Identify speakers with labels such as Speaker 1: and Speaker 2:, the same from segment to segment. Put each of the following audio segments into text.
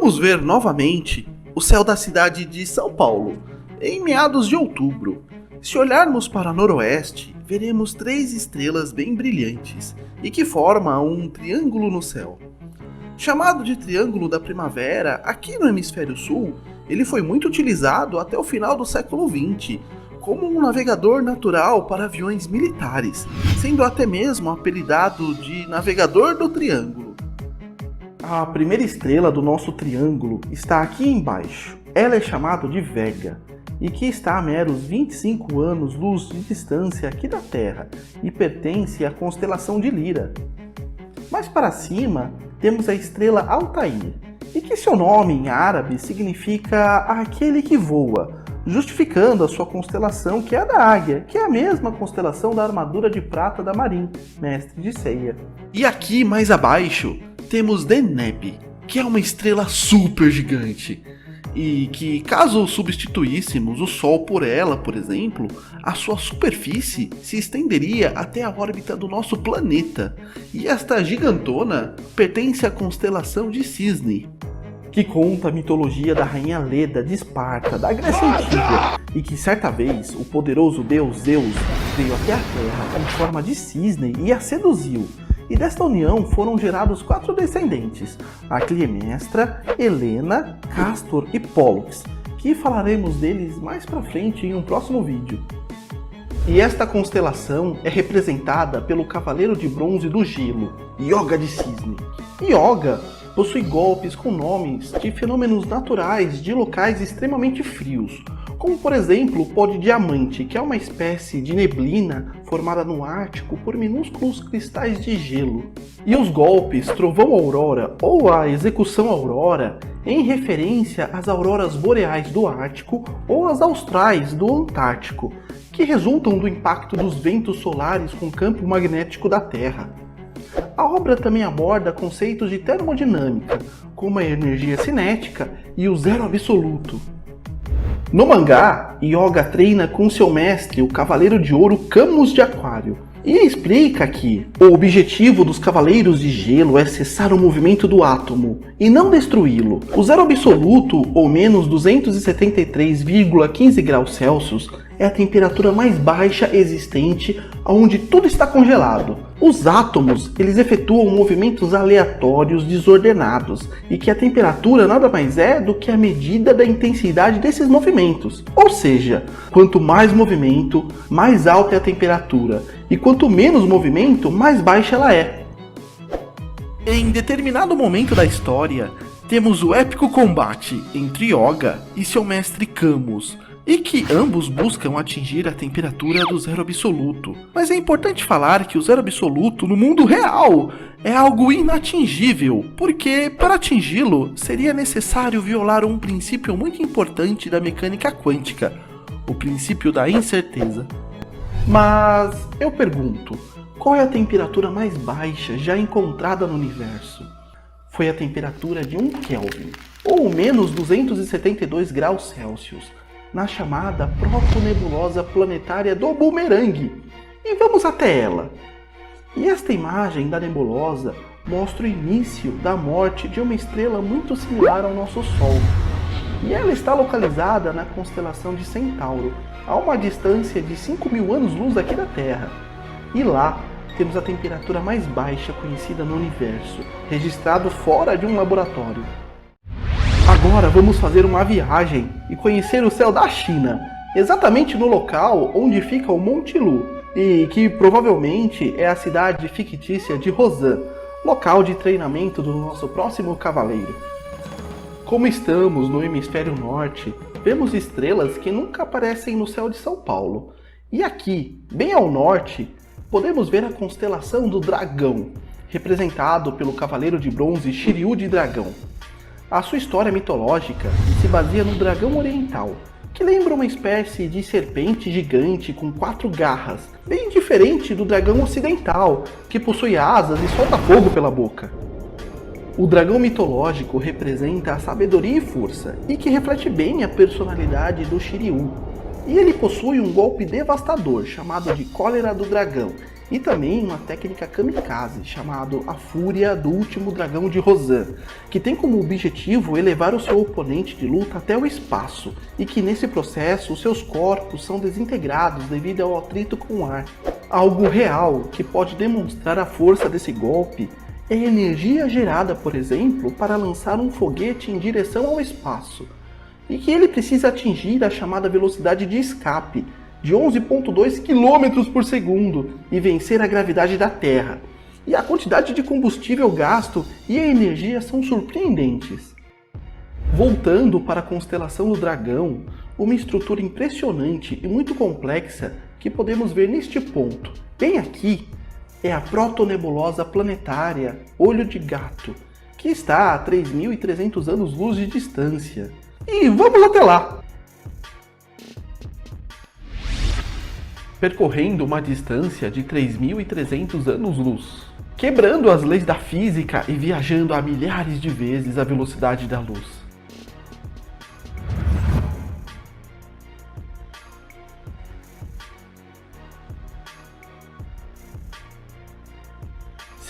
Speaker 1: Podemos ver novamente o céu da cidade de São Paulo, em meados de outubro. Se olharmos para noroeste, veremos 3 estrelas bem brilhantes e que formam um triângulo no céu. Chamado de Triângulo da Primavera, aqui no Hemisfério Sul, ele foi muito utilizado até o final do século XX, como um navegador natural para aviões militares, sendo até mesmo apelidado de Navegador do Triângulo. A primeira estrela do nosso triângulo está aqui embaixo. Ela é chamada de Vega, e que está a meros 25 anos-luz de distância aqui da Terra, e pertence à constelação de Lira. Mais para cima, temos a estrela Altair, e que seu nome em árabe significa aquele que voa, justificando a sua constelação, que é a da Águia, que é a mesma constelação da armadura de prata da Marin, mestre de Seiya. E aqui mais abaixo temos Deneb, que é uma estrela super gigante, e que, caso substituíssemos o Sol por ela, por exemplo, a sua superfície se estenderia até a órbita do nosso planeta, e esta gigantona pertence à constelação de Cisne, que conta a mitologia da rainha Leda de Esparta, da Grécia Antiga, e que certa vez o poderoso deus Zeus veio até a Terra em forma de cisne e a seduziu. E desta união foram gerados 4 descendentes, a Clitemnestra, Helena, Castor e Pólux, que falaremos deles mais pra frente em um próximo vídeo. E esta constelação é representada pelo Cavaleiro de Bronze do Gelo, Yoga de Cisne. Yoga possui golpes com nomes de fenômenos naturais de locais extremamente frios, como por exemplo o pó de diamante, que é uma espécie de neblina formada no Ártico por minúsculos cristais de gelo. E os golpes Trovão Aurora ou a Execução Aurora, em referência às auroras boreais do Ártico ou às austrais do Antártico, que resultam do impacto dos ventos solares com o campo magnético da Terra. A obra também aborda conceitos de termodinâmica, como a energia cinética e o zero absoluto. No mangá, Yoga treina com seu mestre, o Cavaleiro de Ouro Camus de Aquário, e explica que o objetivo dos Cavaleiros de Gelo é cessar o movimento do átomo e não destruí-lo. O zero absoluto, ou menos 273,15 graus Celsius, é a temperatura mais baixa existente, onde tudo está congelado. Os átomos, eles efetuam movimentos aleatórios desordenados, e que a temperatura nada mais é do que a medida da intensidade desses movimentos. Ou seja, quanto mais movimento, mais alta é a temperatura, e quanto menos movimento, mais baixa ela é. Em determinado momento da história, temos o épico combate entre Yoga e seu mestre Camus, e que ambos buscam atingir a temperatura do zero absoluto. Mas é importante falar que o zero absoluto no mundo real é algo inatingível, porque para atingi-lo seria necessário violar um princípio muito importante da mecânica quântica, o princípio da incerteza. Mas eu pergunto, qual é a temperatura mais baixa já encontrada no universo? Foi a temperatura de 1 Kelvin, ou menos 272 graus Celsius, na chamada protonebulosa planetária do Bumerangue. E vamos até ela. E esta imagem da nebulosa mostra o início da morte de uma estrela muito similar ao nosso Sol. E ela está localizada na constelação de Centauro, a uma distância de 5.000 anos-luz aqui da Terra. E lá temos a temperatura mais baixa conhecida no universo, registrado fora de um laboratório. Agora vamos fazer uma viagem e conhecer o céu da China, exatamente no local onde fica o Monte Lu, e que provavelmente é a cidade fictícia de Rosan, local de treinamento do nosso próximo cavaleiro. Como estamos no hemisfério norte, vemos estrelas que nunca aparecem no céu de São Paulo. E aqui, bem ao norte, podemos ver a constelação do Dragão, representado pelo Cavaleiro de Bronze Shiryu de Dragão. A sua história mitológica se baseia no dragão oriental, que lembra uma espécie de serpente gigante com 4 garras, bem diferente do dragão ocidental, que possui asas e solta fogo pela boca. O dragão mitológico representa a sabedoria e força, e que reflete bem a personalidade do Shiryu. E ele possui um golpe devastador chamado de Cólera do Dragão, e também uma técnica kamikaze, chamada a Fúria do Último Dragão de Rosan, que tem como objetivo elevar o seu oponente de luta até o espaço, e que nesse processo os seus corpos são desintegrados devido ao atrito com o ar. Algo real que pode demonstrar a força desse golpe é a energia gerada, por exemplo, para lançar um foguete em direção ao espaço, e que ele precisa atingir a chamada velocidade de escape, de 11,2 km por segundo, e vencer a gravidade da Terra. E a quantidade de combustível gasto e a energia são surpreendentes. Voltando para a constelação do Dragão, uma estrutura impressionante e muito complexa que podemos ver neste ponto. Bem aqui é a protonebulosa planetária Olho de Gato, que está a 3.300 anos-luz de distância. E vamos até lá! Percorrendo uma distância de 3.300 anos-luz, quebrando as leis da física e viajando a milhares de vezes a velocidade da luz.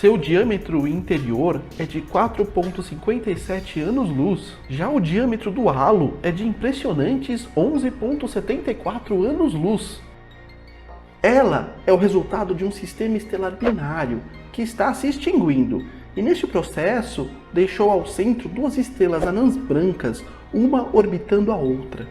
Speaker 1: Seu diâmetro interior é de 4,57 anos-luz, já o diâmetro do halo é de impressionantes 11,74 anos-luz. Ela é o resultado de um sistema estelar binário que está se extinguindo, e neste processo deixou ao centro duas estrelas anãs brancas, uma orbitando a outra.